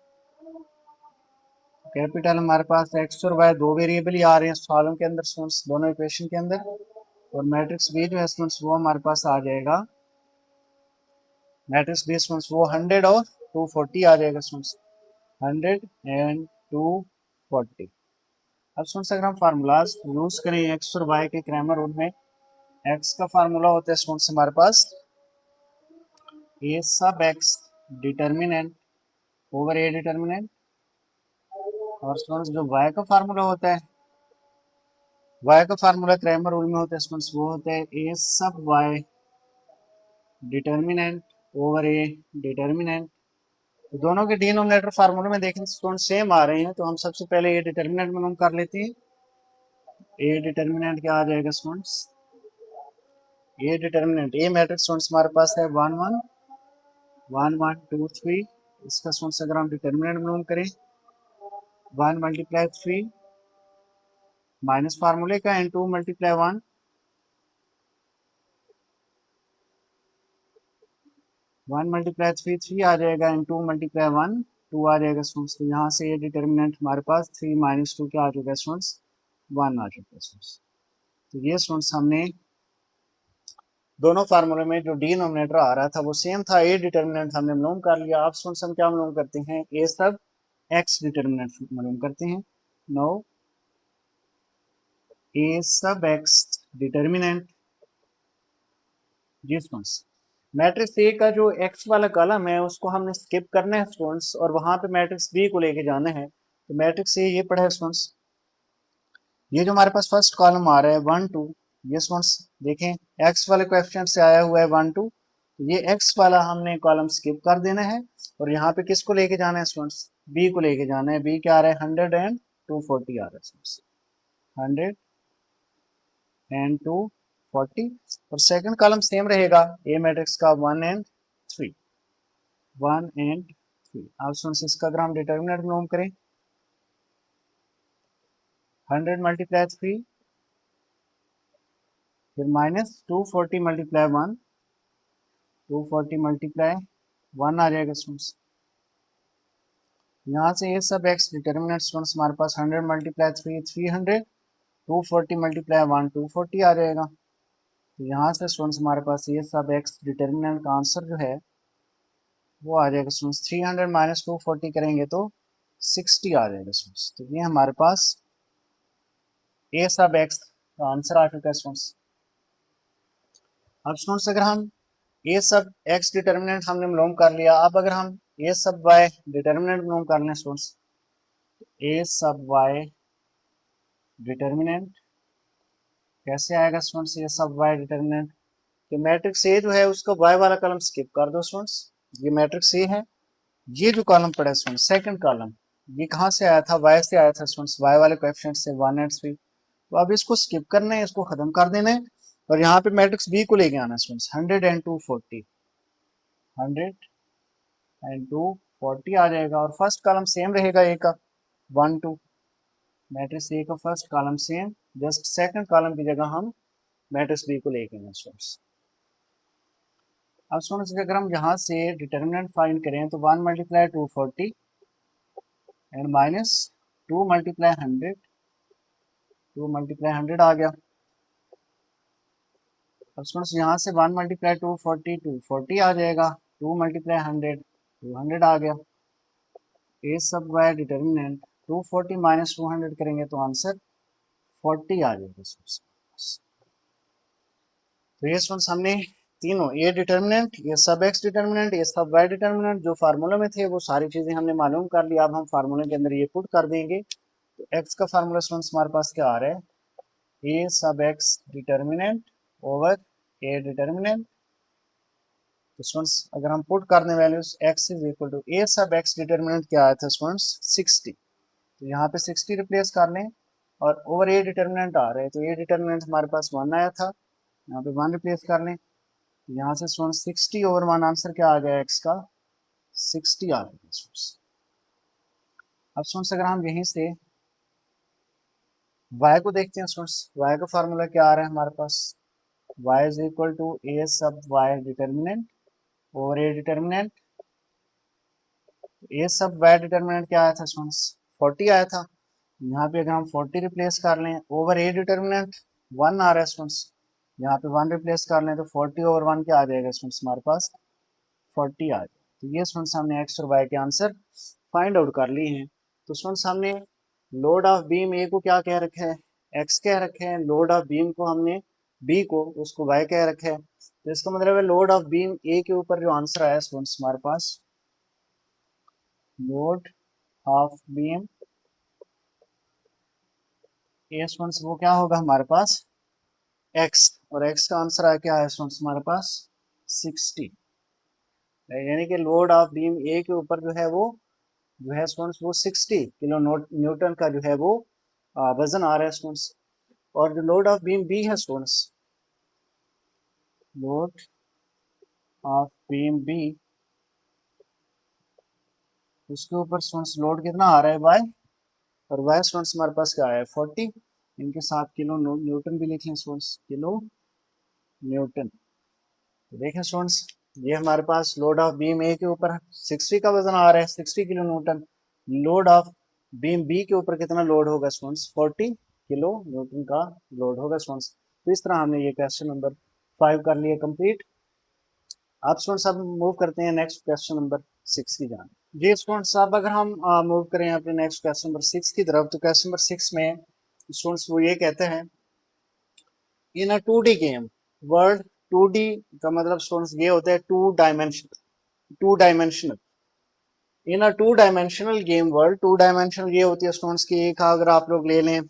कैपिटल हमारे पास एक्स और वाई दो वेरिएबल ही आ रहे हैं सवालों के अंदर स्टूडेंट्स, दोनों इक्वेशन के अंदर, और मैट्रिक्स बी जो है स्टूडेंट्स वो हमारे पास आ जाएगा, मैट्रिक्स बी स्टूडेंट्स वो 100 और 240 आ जाएगा स्टूडेंट्स, 100 एंड 240। अब स्टूडेंट्स अगर हम फार्मूलाज यूज करें एक्स और वाई के क्रैमर रूल में, एक्स का फार्मूला होता है स्टूडेंट्स हमारे पास ए sub x determinant over A determinant, और स्टूडेंट्स जो वाई का फार्मूला होता है, वाई का फार्मूला क्रैमर रूल में होता है स्टूडेंट्स वो होता है A sub y determinant over A determinant. तो दोनों के डिनोमिनेटर फार्मूले में देखें स्टूडेंट सेम आ रहे हैं, तो हम सबसे पहले ये डिटर्मिनेंट मालूम कर लेते हैं। ए डिटर्मिनेंट क्या आ जाएगा स्टूडेंट्स, ए डिटर्मिनेंट ए मैट्रिक्स स्टूडेंट्स हमारे पास है 1 1 1 1 2 3। इसका स्टूडेंट्स अगर हम डिटर्मिनेंट मालूम करें 1 मल्टीप्लाई 3 माइनस फार्मूले का एंड 2 मल्टीप्लाई 1 1 मल्टीप्लाई 3 3 आ जाएगा एंड 2 मल्टीप्लाई 1 2 आ जाएगा स्टूडेंट्स। तो यहाँ से ये डिटर्मिनेंट हमारे पास 3 माइनस 2 क्या आ चुका है स्टूडेंट्स, 1 आ चुका है स्टूडेंट्स। तो ये स्टूडेंट्स हमने दोनों फार्मूले में जो डिनोमिनेटर आ रहा था वो सेम था, ए डिटर्मिनेंट हमने मालूम कर लिया। अब स्टूडेंट्स हम क्या मालूम करते हैं, ए सब एक्स डिटर्मिनेंट मालूम करते हैं। No A sub x determinant, जी स्टूडेंट्स मैट्रिक्स ए का जो एक्स वाला कॉलम है उसको हमने स्किप करना है स्टूडेंट्स, और वहां पे मैट्रिक्स बी को लेके जाना है। तो मैट्रिक्स ए ये पढ़ा है स्टूडेंट्स, ये जो हमारे पास फर्स्ट कॉलम आ रहा है 1 2, ये स्टूडेंट्स देखें एक्स वाले कोएफिशिएंट से आया हुआ है 1 2, तो ये एक्स वाला हमने कॉलम स्किप कर देना है और यहाँ पे किसको लेके जाना है स्टूडेंट्स, बी को लेके जाना है। बी क्या आ रहा है 100 एंड 240 आ रहा है स्टूडेंट्स, 100 एंड 240। और सेकंड कॉलम सेम रहेगा ए मैट्रिक्स का 1 एंड 3, 1 एंड 3। अब स्टूडेंट्स इसका अगर हम डिटर्मिनेंट मालूम करें 100 मल्टीप्लाई 3 फिर माइनस 240 मल्टीप्लाई 1, 240 मल्टीप्लाई 1 आ जाएगा स्टूडेंट्स। यहाँ से ये सब एक्स डिटर्मिनेंट स्टूडेंट्स हमारे पास 100 मल्टीप्लाई 3 300, 240 मल्टीप्लाई 1 240 आ जाएगा। तो यहाँ से स्टूडेंट्स हमारे पास ये सब एक्स डिटर्मिनेंट का आंसर जो है वो आ जाएगा स्टूडेंट्स 300 माइनस 240 करेंगे तो 60 आ जाएगा स्टूडेंट्स। तो ये हमारे पास ए सब एक्स का आंसर आ चुका है स्टूडेंट्स। अब स्टूडेंट्स अगर हम ये सब एक्स डिटर्मिनेंट हमने मालूम कर लिया, अब अगर हम ये सब वाई डिटर्मिनेंट मालूम कर लें स्टूडेंट्स, ए सब वाई डिटर्मिनेंट कैसे आएगा स्टूडेंट्स, ये सब वाई डिटर्मिनेंट कि मैट्रिक्स ए जो है उसका वाई वाला कॉलम स्किप कर दो स्टूडेंट्स। ये मैट्रिक्स ए है, ये जो कॉलम पड़ा है स्टूडेंट्स सेकंड कॉलम, ये कहाँ से आया था, वाई से आया था स्टूडेंट्स, वाई वाले कोएफिशिएंट से 1 एंड 3। तो अब इसको स्किप करना है, इसको खत्म कर देना है और यहाँ पे मैट्रिक्स बी को लेके आना है स्टूडेंट्स, 100 एंड 240, 100 एंड 240 आ जाएगा। और फर्स्ट कॉलम सेम रहेगा ए का 1 2, मैट्रिक्स ए का first column same, just second column की जगह हम मैट्रिक्स बी को लेके आए स्टूडेंट्स। अब स्टूडेंट्स अगर हम यहाँ से डिटर्मिनेंट फाइंड करें तो 1 multiply 240 and minus 2 multiply 100, 2 multiply 100 आ गया। अब स्टूडेंट्स यहाँ से 1 मल्टीप्लाई 240 240 आ जाएगा, 2 मल्टीप्लाई 100 200 आ गया। ए सब वाई डिटर्मिनेंट 240 माइनस 200 करेंगे तो आंसर 40 आ जाएगा। तो ये स्टूडेंट्स हमने तीनों ए डिटर्मिनेंट, ये सब एक्स डिटर्मिनेंट, ये सब वाई डिटर्मिनेंट जो फार्मूला में थे वो सारी चीजें हमने मालूम कर ली। अब हम फार्मूले के अंदर ये पुट कर देंगे। तो एक्स का फार्मूला स्टूडेंट्स हमारे पास क्या आ रहा है, A sub x determinant over A determinant. तो स्टूडेंट्स अगर हम पुट कर दें values X is equal to A sub x determinant क्या आया था स्टूडेंट्स 60, तो यहाँ पे 60 रिप्लेस कर लें और ओवर ए डिटर्मिनेंट आ रहे हैं, तो ए डिटर्मिनेंट हमारे पास 1 आया था, यहाँ पे 1 रिप्लेस कर लें, यहाँ से स्टूडेंट 60 ओवर 1 आंसर क्या आ गया एक्स का 60 आ गया स्टूडेंट्स। अब स्टूडेंट्स अगर हम यहीं से y को देखते हैं स्टूडेंट्स, y का फार्मूला क्या आ रहा है हमारे पास, y is equal to A sub y determinant over A determinant. A sub y determinant क्या आया था स्टूडेंट्स 40 आया था, यहाँ पे अगर हम 40 रिप्लेस कर लें ओवर ए डिटर्मिनेंट 1 आ रहा है स्टूडेंट्स, यहाँ पे 1 रिप्लेस कर लें तो 40 ओवर 1 क्या आ जाएगा स्टूडेंट्स हमारे पास 40 आ जाएगा। तो ये स्टूडेंट्स हमने एक्स और वाई के आंसर फाइंड आउट कर लिए हैं। तो स्टूडेंट्स हमने लोड ऑफ बीम ए को क्या कह रखा है, एक्स कह रखे हैं, लोड ऑफ बीम को हमने बी को उसको वाई कह रखा है। तो इसका मतलब है लोड ऑफ बीम ए के ऊपर जो आंसर आया स्टूडेंट्स हमारे पास, load of beam A students वो क्या होगा हमारे पास एक्स, और एक्स का आंसर आया क्या है स्टूडेंट्स हमारे पास 60, यानी कि लोड ऑफ बीम ए के ऊपर जो है वो स्टूडेंट्स वो 60 किलो न्यूटन का जो है वो वजन आ रहा है स्टूडेंट्स। और जो लोड ऑफ बीम बी है students, load of beam B, उसके ऊपर स्टूडेंट्स लोड कितना आ रहा है वाई, और वाई स्टूडेंट्स हमारे पास क्या है 40, इनके साथ किलो न्यूटन भी लिख लें स्टूडेंट्स, किलो न्यूटन। तो देखें स्टूडेंट्स, ये हमारे पास लोड ऑफ बीम ए के ऊपर 60 का वजन आ रहा है, 60 kilo newton. Load of beam B के ऊपर कितना लोड होगा स्टूडेंट्स, 40 किलो न्यूटन का लोड होगा स्टूडेंट्स। तो इस तरह हमने ये क्वेश्चन नंबर 5 कर लिया कंप्लीट। अब स्टूडेंट्स अब मूव करते हैं नेक्स्ट क्वेश्चन नंबर 6 की जान। जी स्टूडेंट्स, अब अगर हम मूव करें अपने नेक्स्ट क्वेश्चन नंबर 6 की तरफ, तो क्वेश्चन नंबर 6 में स्टूडेंट्स वो ये कहते हैं, इन अ 2D गेम वर्ल्ड, 2D का मतलब स्टूडेंट्स ये होता है टू डायमेंशनल। इन अ 2 डायमेंशनल गेम वर्ल्ड, 2 डायमेंशनल ये होती है स्टूडेंट्स की, एक अगर आप लोग ले लें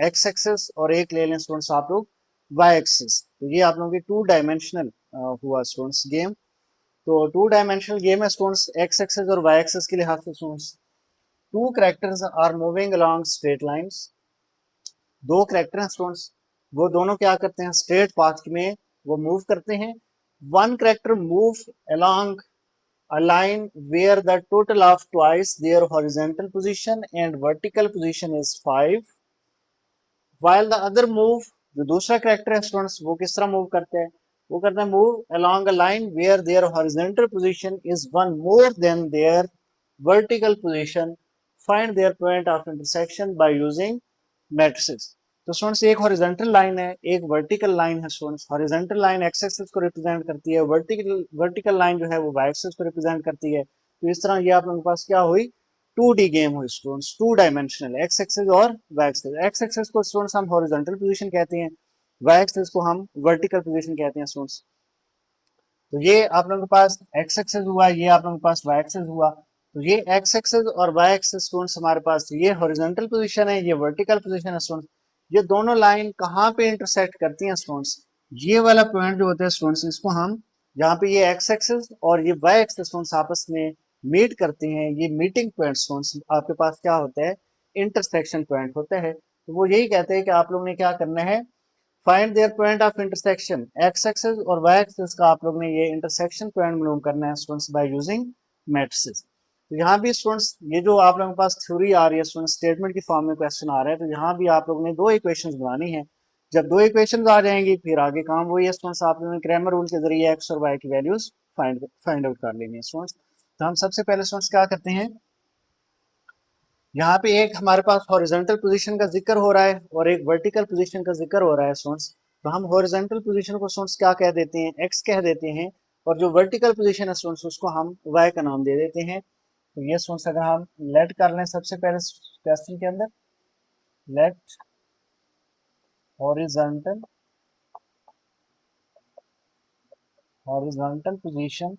एक्स एक्सिस और एक ले लें स्टूडेंट्स आप लोग वाई एक्सिस, तो ये आप लोगों की 2 डायमेंशनल हुआ स्टूडेंट्स गेम। तो 2 डायमेंशनल गेम है स्टूडेंट्स, एक्स एक्सिस और वाई एक्सिस के लिहाज से students. Two characters are moving along straight lines, दो कैरेक्टर हैं स्टूडेंट्स, वो दोनों क्या करते हैं स्ट्रेट पाथ में वो मूव करते हैं। One character move along a line where the total of twice their horizontal position and vertical position is 5, while the other move, जो दूसरा कैरेक्टर है स्टूडेंट्स वो किस तरह मूव करते हैं, वो करते हैं move along a line where their horizontal position is 1 more than their vertical position, find their point of intersection by using matrices। तो स्टूडेंट्स एक हॉरिजॉन्टल लाइन है, एक वर्टिकल लाइन है students. Horizontal line x axis को represent करती है, vertical line जो है वो वाई एक्सिस को रिप्रेजेंट करती है। तो इस तरह ये आप लोगों के पास क्या हुई, 2D गेम हुई स्टूडेंट्स, 2 डायमेंशनल, एक्स एक्सिस और वाई एक्सिस। एक्स एक्सिस को स्टूडेंट्स हम हॉरिजॉन्टल पोजीशन कहते हैं, वाई एक्सिस को हम वर्टिकल पोजीशन कहते हैं स्टूडेंट्स। तो ये आप लोगों के पास एक्स एक्सिस हुआ, ये आप लोगों के पास वाई एक्सिस हुआ। तो ये एक्स एक्सिस और वाई एक्सिस स्टूडेंट्स हमारे पास, ये हॉरिजॉन्टल पोजीशन है, ये वर्टिकल पोजीशन है स्टूडेंट्स। ये दोनों लाइन कहाँ पे इंटरसेक्ट करती हैं स्टूडेंट्स, ये वाला पॉइंट जो होता है स्टूडेंट्स, इसको हम जहाँ पे ये एक्स एक्सिस और ये वाई एक्सिस स्टूडेंट्स आपस में मीट करते हैं, ये मीटिंग पॉइंट स्टूडेंट्स आपके पास क्या होता है, इंटरसेक्शन पॉइंट होता है। तो वो यही कहते हैं कि आप लोगों ने क्या करना है, find their point of intersection, x axis और वाई एक्सिस का आप लोग ने ये इंटरसेक्शन पॉइंट मालूम करना है स्टूडेंट्स बाय यूजिंग मैट्रिसेस। तो यहाँ भी स्टूडेंट्स ये जो आप लोगों के पास थ्योरी आ रही है स्टूडेंट्स, स्टेटमेंट की फॉर्म में क्वेश्चन आ रहा है, तो यहाँ भी आप लोगों ने दो इक्वेशंस बनानी है। जब दो इक्वेशंस आ जाएंगी फिर आगे काम वही है स्टूडेंट्स, आप लोगों ने क्रैमर रूल के जरिए एक्स और वाई की वैल्यूज फाइंड आउट कर लेनी है स्टूडेंट्स। तो हम सबसे पहले स्टूडेंट्स क्या करते हैं, यहाँ पे एक हमारे पास हॉरिजॉन्टल पोजीशन का जिक्र हो रहा है और एक वर्टिकल पोजीशन का जिक्र हो रहा है स्टूडेंट्स। तो हम हॉरिजॉन्टल पोजीशन को स्टूडेंट्स क्या कह देते हैं, एक्स कह देते हैं, और जो वर्टिकल पोजीशन है स्टूडेंट्स उसको हम वाई का नाम दे देते हैं। तो ये स्टूडेंट्स अगर हम लेट कर लें सबसे पहले क्वेश्चन के अंदर, लेट हॉरिजॉन्टल हॉरिजॉन्टल पोजीशन,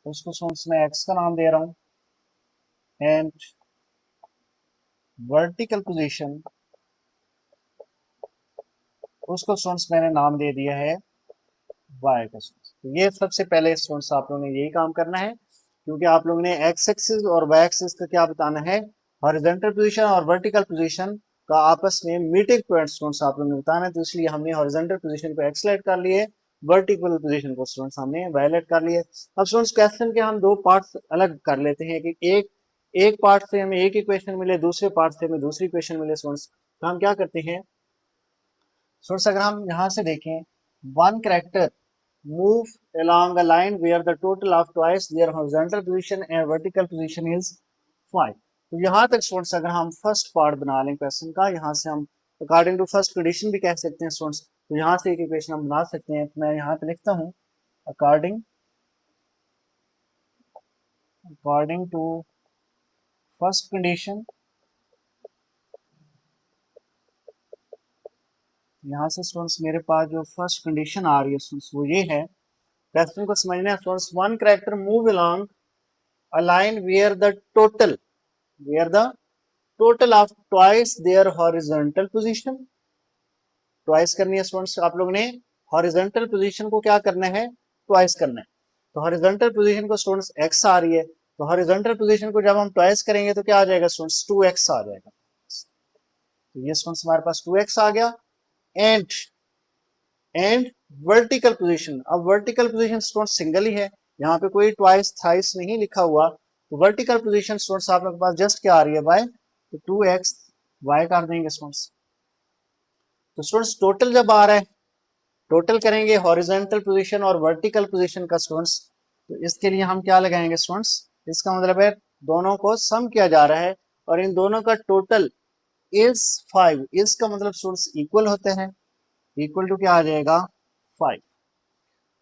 उसको स्टूडेंट्स मैं एक्स का नाम दे रहा हूँ, एंड वर्टिकल पोजीशन उसको स्टूडेंट्स मैंने नाम दे दिया है वाई का। तो ये सबसे पहले स्टूडेंट्स आप लोगों ने यही काम करना है, क्योंकि आप लोगों ने एक्स एक्सिस और वाई एक्सिस का क्या बताना है, हॉरिजॉन्टल पोजीशन और वर्टिकल पोजीशन का आपस में मीटिंग पॉइंट स्टूडेंट्स आप लोगों ने बताना है। तो इसलिए हमने हॉरिजॉन्टल पोजीशन को एक्स लेट कर लिए, वर्टिकल पोजीशन को स्टूडेंट्स हमने वाई लेट कर लिए। अब स्टूडेंट्स क्वेश्चन के हम दो पार्ट्स अलग कर लेते हैं कि एक पार्ट से हमें एक इक्वेशन मिले, दूसरे पार्ट से हमें दूसरी इक्वेशन मिले स्टूडेंट्स। तो हम क्या करते हैं स्टूडेंट्स, अगर हम यहाँ से देखें, one character move along a line where the total of twice their horizontal position and vertical position is 5। तो यहाँ तक स्टूडेंट्स अगर हम फर्स्ट पार्ट बना लें क्वेश्चन का, यहाँ से हम अकॉर्डिंग टू फर्स्ट कंडीशन भी कह सकते हैं स्टूडेंट्स। तो यहाँ से एक इक्वेशन हम बना सकते हैं। तो मैं यहाँ पे लिखता हूँ अकॉर्डिंग टू फर्स्ट कंडीशन, यहाँ से स्टूडेंट्स मेरे पास जो फर्स्ट कंडीशन आ रही है स्टूडेंट्स वो ये है, क्वेश्चन को समझना है students, one character move along a line where the total of twice their horizontal position, twice करनी है स्टूडेंट्स आप लोगों ने हॉरिजॉन्टल पोजीशन को क्या करना है, ट्वाइस करना है। तो हॉरिजॉन्टल पोजीशन को स्टूडेंट्स x आ रही है, तो हॉरिजॉन्टल पोजीशन को जब हम ट्वाइस करेंगे तो क्या आ जाएगा स्टूडेंट्स, 2x आ जाएगा। तो ये स्टूडेंट्स हमारे पास 2x आ गया। एंड वर्टिकल पोजीशन, अब वर्टिकल पोजीशन स्टूडेंट्स सिंगल ही है, यहाँ पे कोई ट्वाइस थाइस नहीं लिखा हुआ। तो वर्टिकल पोजीशन स्टूडेंट्स आप लोग के पास जस्ट क्या आ रही है, y, तो 2x y कर देंगे स्टूडेंट्स। तो स्टूडेंट्स टोटल जब आ रहा है, टोटल करेंगे हॉरिजॉन्टल पोजीशन और वर्टिकल पोजीशन का स्टूडेंट्स, तो इसके लिए हम क्या लगाएंगे स्टूडेंट्स, इसका मतलब है दोनों को सम किया जा रहा है और इन दोनों का टोटल इज 5। इज का मतलब स्टूडेंट्स इक्वल होते हैं, इक्वल टू क्या आ जाएगा 5।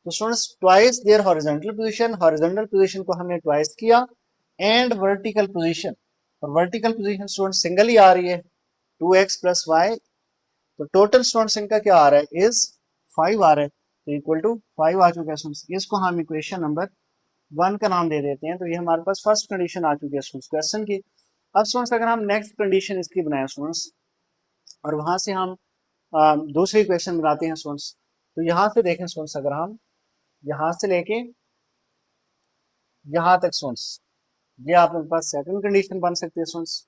तो students twice their horizontal position, horizontal position को हमने ट्वाइस किया, एंड वर्टिकल पोजीशन, और वर्टिकल पोजीशन स्टूडेंट्स सिंगल ही आ रही है 2x + y। तो टोटल स्टूडेंट्स इनका क्या आ रहा है, इज 5 आ रहा है, तो इक्वल टू 5 आ चुका है स्टूडेंट्स। इसको हम इक्वेशन नंबर 1 का नाम दे देते हैं। तो ये हमारे पास फर्स्ट कंडीशन आ चुकी है स्टूडेंट्स क्वेश्चन की। अब स्टूडेंट्स अगर हम नेक्स्ट कंडीशन इसकी बनाए स्टूडेंट्स, और वहां से हम दूसरी क्वेश्चन बनाते हैं स्टूडेंट्स, तो यहाँ से देखें स्टूडेंट्स, अगर हम यहाँ से लेके यहाँ तक स्टूडेंट्स, ये आप लोगों के पास सेकंड कंडीशन बन सकती है students.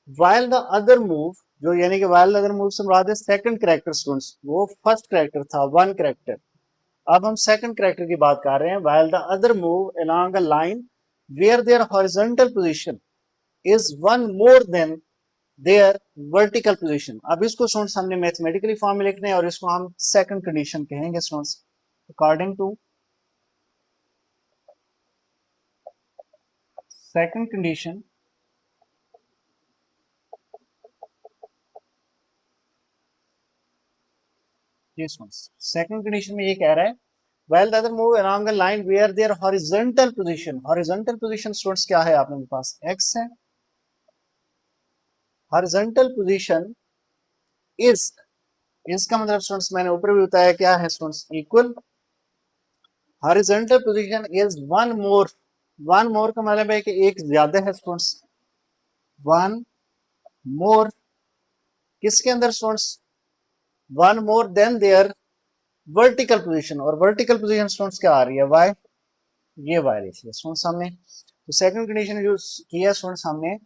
while the other move, जो यानी कि while the other move से मुराद है सेकंड कैरेक्टर स्टूडेंट्स, वो फर्स्ट कैरेक्टर था, वन कैरेक्टर। अब हम सेकंड कैरेक्टर की बात कर रहे हैं। while the other move along a line where their horizontal position is one more than their vertical position। अब इसको स्टूडेंट्स हमने मैथमेटिकली फॉर्म में लिखना है और इसको हम सेकंड कंडीशन कहेंगे students. According to second condition, second condition में ये कह रहा है while the other move along a line where their horizontal position, horizontal position students क्या है आप लोगों के पास, x है। horizontal position is का मतलब स्टूडेंट्स मैंने ऊपर भी बताया क्या है students, equal. horizontal position is one more, one more का मतलब है कि एक ज्यादा है स्टूडेंट्स, one more किसके अंदर students, one more than their vertical position, और वर्टिकल पोजीशन स्टूडेंट्स क्या आ रही है, y, ये y देखिए स्टूडेंट्स हमने। तो सेकंड कंडीशन जो किया स्टूडेंट्स हमने,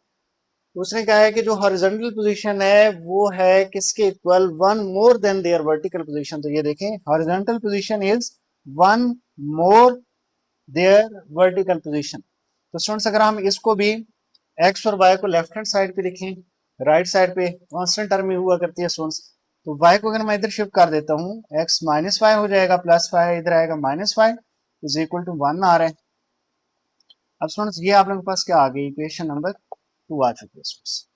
उसने कहा है कि जो हॉरिजॉन्टल पोजीशन है वो है किसके equal, one more than their vertical position. तो ये देखें horizontal position is one more their vertical position. तो स्टूडेंट्स अगर हम इसको भी x और y को लेफ्ट हैंड साइड पे लिखें, राइट साइड पे कांस्टेंट टर्म में हुआ करती है स्टूडेंट्स, तो y को अगर मैं इधर शिफ्ट कर देता हूँ, x माइनस वाई हो जाएगा, प्लस वाई इधर आएगा minus y, is equal to 1 आ रहा है। अब स्टूडेंट्स ये आप लोगों के पास क्या आ गई, इक्वेशन नंबर 2 आ चुकी है स्टूडेंट्स।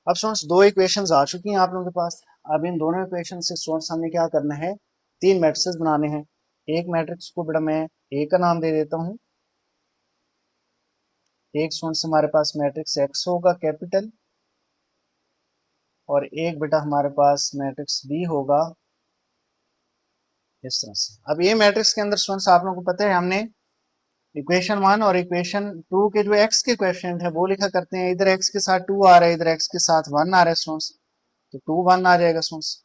अब स्टूडेंट्स दो इक्वेशंस आ चुकी हैं आप लोगों के पास। अब इन दोनों इक्वेशन से स्टूडेंट्स हमने क्या करना है, तीन मैट्रिक्स बनाने हैं। एक मैट्रिक्स को बेटा मैं ए का नाम दे देता हूँ, एक स्टूडेंट्स हमारे पास मैट्रिक्स एक्स होगा कैपिटल, और एक बेटा हमारे पास मैट्रिक्स बी होगा इस तरह से। अब ये मैट्रिक्स के अंदर स्टूडेंट्स आप लोगों को पता है हमने इक्वेशन 1 और इक्वेशन 2 के जो एक्स के कोएफिशिएंट है वो लिखा करते हैं। इधर एक्स के साथ 2 आ रहा है, इधर एक्स के साथ 1 आ रहा है स्टूडेंट्स, तो 2 1 आ जाएगा स्टूडेंट्स।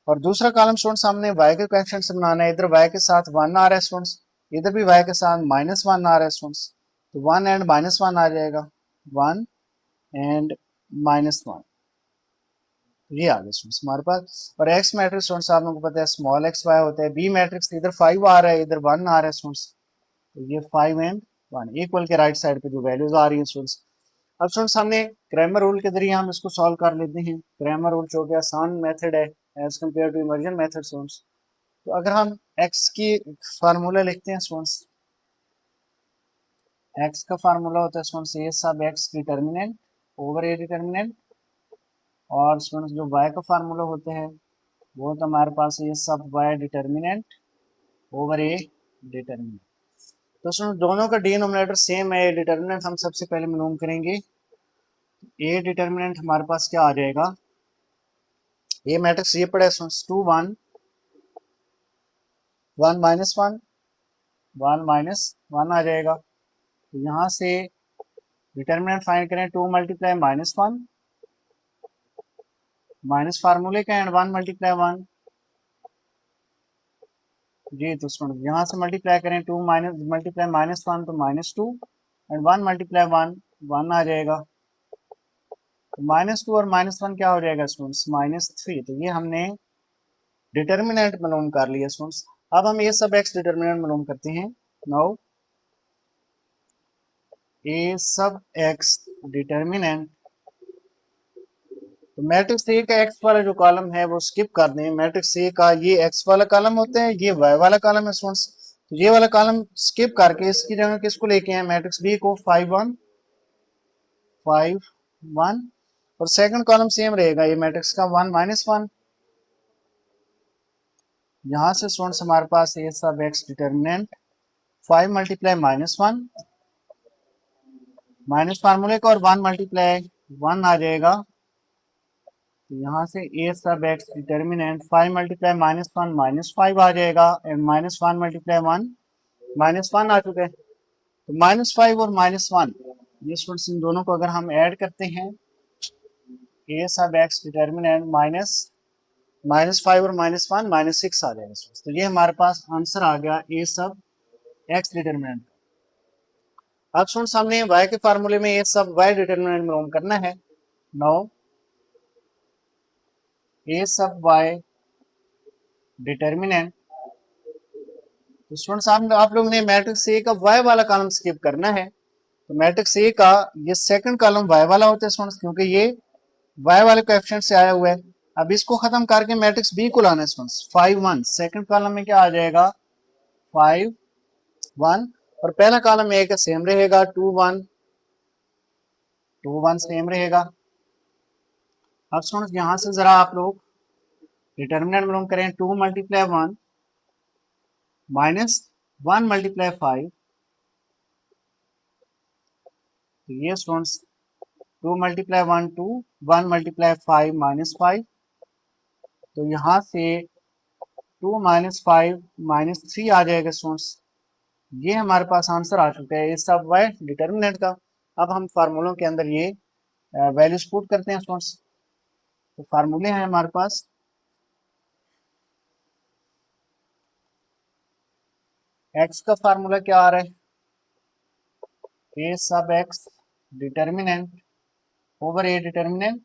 और दूसरा कॉलम स्टूडेंट्स हमने y के कोएफिशिएंट से बनाना है। इधर y के साथ 1 आ रहा है स्टूडेंट्स, इधर भी y के साथ -1 आ रहा है स्टूडेंट्स, तो 1 एंड -1 आ जाएगा, 1 एंड -1, ये आ गया स्टूडेंट्स हमारे पास। और एक्स मैट्रिक्स स्टूडेंट्स आप लोगों को पता है स्मॉल एक्स वाई होता है। बी मैट्रिक्स इधर 5 आ रहा है, इधर 1 आ रहा है स्टूडेंट्स, तो ये 5 एंड 1 इक्वल के राइट साइड पे जो वैल्यूज आ रही हैं स्टूडेंट्स। अब स्टूडेंट्स हमने क्रैमर रूल के जरिए हम इसको सॉल्व कर लेते हैं। क्रैमर रूल जो कि आसान मेथड है as compare to inversion method students. तो अगर हम एक्स की फार्मूला लिखते हैं स्टूडेंट्स, एक्स का फार्मूला होता है students A sub x determinant over A determinant, और स्टूडेंट्स जो y का फार्मूला होता है वो तो हमारे पास ये सब y determinant over A determinant. तो स्टूडेंट दोनों का डिनोमिनेटर सेम है, डिटर्मिनेंट हम सबसे पहले मालूम करेंगे। ए डिटर्मिनेंट हमारे पास क्या आ जाएगा, ए मैट्रिक्स ये पड़ा है स्टूडेंट्स 2 1 1 -1 1 -1 आ जाएगा। तो यहाँ से डिटर्मिनेंट फाइंड करें, 2 × -1 माइनस फार्मूले का एंड 1 × 1, जी तो स्टूडेंट यहाँ से मल्टीप्लाई करें, टू माइनस मल्टीप्लाई -1 तो -2 एंड 1 मल्टीप्लाई 1 1 आ जाएगा। -2 और -1 क्या हो जाएगा स्टूडेंट्स, -3। तो ये हमने डिटर्मिनेंट मालूम कर लिया स्टूडेंट्स। अब हम ये सब एक्स डिटर्मिनेंट मालूम करते हैं। नाउ ए सब एक्स डिटर्मिनेंट, तो मैट्रिक्स ए का एक्स वाला जो कॉलम है वो स्किप कर दें। मैट्रिक्स ए का ये एक्स वाला कॉलम होता है, ये वाई वाला कॉलम है स्टूडेंट्स। तो ये वाला कॉलम स्किप करके इसकी जगह किसको लेके आए, मैट्रिक्स बी को 5 1 5 1, और सेकंड कॉलम सेम रहेगा, ये मैट्रिक्स का 1 -1। यहां से स्टूडेंट्स हमारे पास ये सब एक्स डिटर्मिनेंट 5 मल्टीप्लाई -1 माइनस फार्मूले का, और 1 मल्टीप्लाई 1 आ जाएगा। तो यहाँ से ए सब एक्स डिटर्मिनेंट 5 मल्टीप्लाई -1 -5 आ जाएगा, एंड -1 मल्टीप्लाई 1 -1 आ चुका है। तो -5 और -1 ये स्टूडेंट्स इन दोनों को अगर हम ऐड करते हैं, ए सब एक्स डिटर्मिनेंट -5 और -1 -6 आ जाएगा। तो ये हमारे पास आंसर आ गया ए सब एक्स डिटर्मिनेंट। अब स्टूडेंट्स हमने y के फार्मूले में ये सब y डिटर्मिनेंट मालूम करना है। नाउ ए सब y डिटर्मिनेंट, तो स्टूडेंट्स आप लोग ने मैट्रिक्स ए का y वाला कॉलम स्किप करना है। तो मैट्रिक्स ए का ये सेकंड कॉलम y वाला होता है स्टूडेंट्स, क्योंकि ये y वाले कोएफिशिएंट से आया हुआ है। अब इसको खत्म करके मैट्रिक्स बी को लाना है स्टूडेंट्स। 5 1 सेकंड कॉलम में क्या आ जाएगा, 5 1, और पहला कॉलम ए का सेम रहेगा, 2 1 2 1 सेम रहेगा। अब स्टूडेंट्स यहां से जरा आप लोग डिटर्मिनेंट मालूम करें, 2 मल्टीप्लाई 1 -1 मल्टीप्लाई 5, तो ये स्टूडेंट्स 2 मल्टीप्लाई 1 2, 1 मल्टीप्लाई 5 -5, तो यहाँ से 2 -5 -3 आ जाएगा स्टूडेंट्स। ये हमारे पास आंसर आ चुका है इस सब वाई डिटर्मिनेंट का। अब हम फार्मूलों के अंदर ये वैल्यूज पुट करते हैं स्टूडेंट्स। तो फार्मूले हैं हमारे पास, एक्स का फार्मूला क्या आ रहा है, A sub x determinant over A determinant.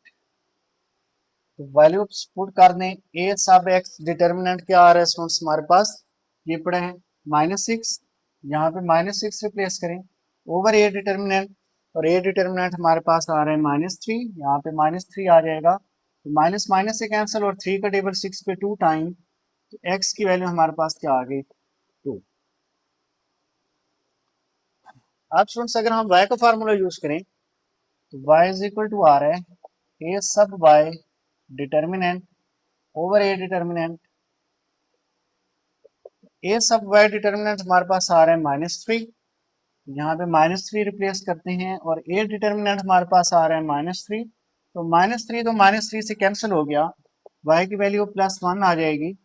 तो वैल्यू पुट कर दें, ए सब एक्स डिटर्मिनेंट क्या आ रहा है स्टूडेंट्स हमारे पास, ये पड़े हैं -6, यहाँ पे -6 रिप्लेस करें ओवर ए डिटर्मिनेंट, और ए डिटर्मिनेंट हमारे पास आ रहा है -3, यहाँ पे -3 आ जाएगा। तो माइनस माइनस से कैंसिल, और 3 का टेबल 6 पे 2 टाइम, तो एक्स की वैल्यू हमारे पास क्या आ गई, 2। अब स्टूडेंट्स अगर हम y का फार्मूला यूज करें, तो y इज इक्वल टू आ रहा है A sub y determinant over A determinant. A sub y determinant हमारे पास आ रहा है -3, यहाँ पे -3 रिप्लेस करते हैं, और ए डिटर्मिनेंट हमारे पास आ रहा है -3, तो -3 से कैंसिल हो गया, y की वैल्यू +1 आ जाएगी।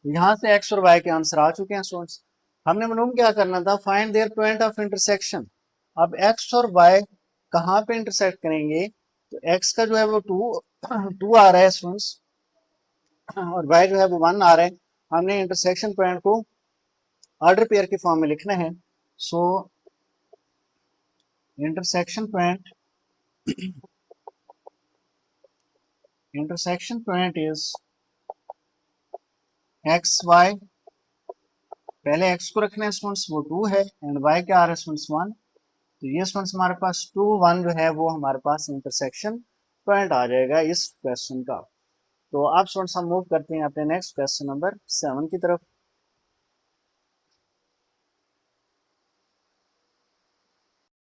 यहाँ से x और y के आंसर आ चुके हैं स्टूडेंट्स। हमने मालूम क्या करना था, find their point of intersection. अब x और y कहाँ पे इंटरसेक्ट करेंगे, तो x का जो है वो 2 आ रहा है स्टूडेंट्स, और y जो है वो 1 आ रहा है। हमने इंटरसेक्शन पॉइंट को ऑर्डर पेयर के फॉर्म में लिखना है। So intersection point is X Y, पहले x को रखना है स्टूडेंट्स, वो 2 है, एंड y क्या आ रहा है स्टूडेंट्स 1। तो ये स्टूडेंट्स हमारे पास 2 1 जो है वो हमारे पास इंटरसेक्शन पॉइंट आ जाएगा इस क्वेश्चन का। तो अब स्टूडेंट्स हम मूव करते हैं अपने नेक्स्ट क्वेश्चन नंबर 7 की तरफ।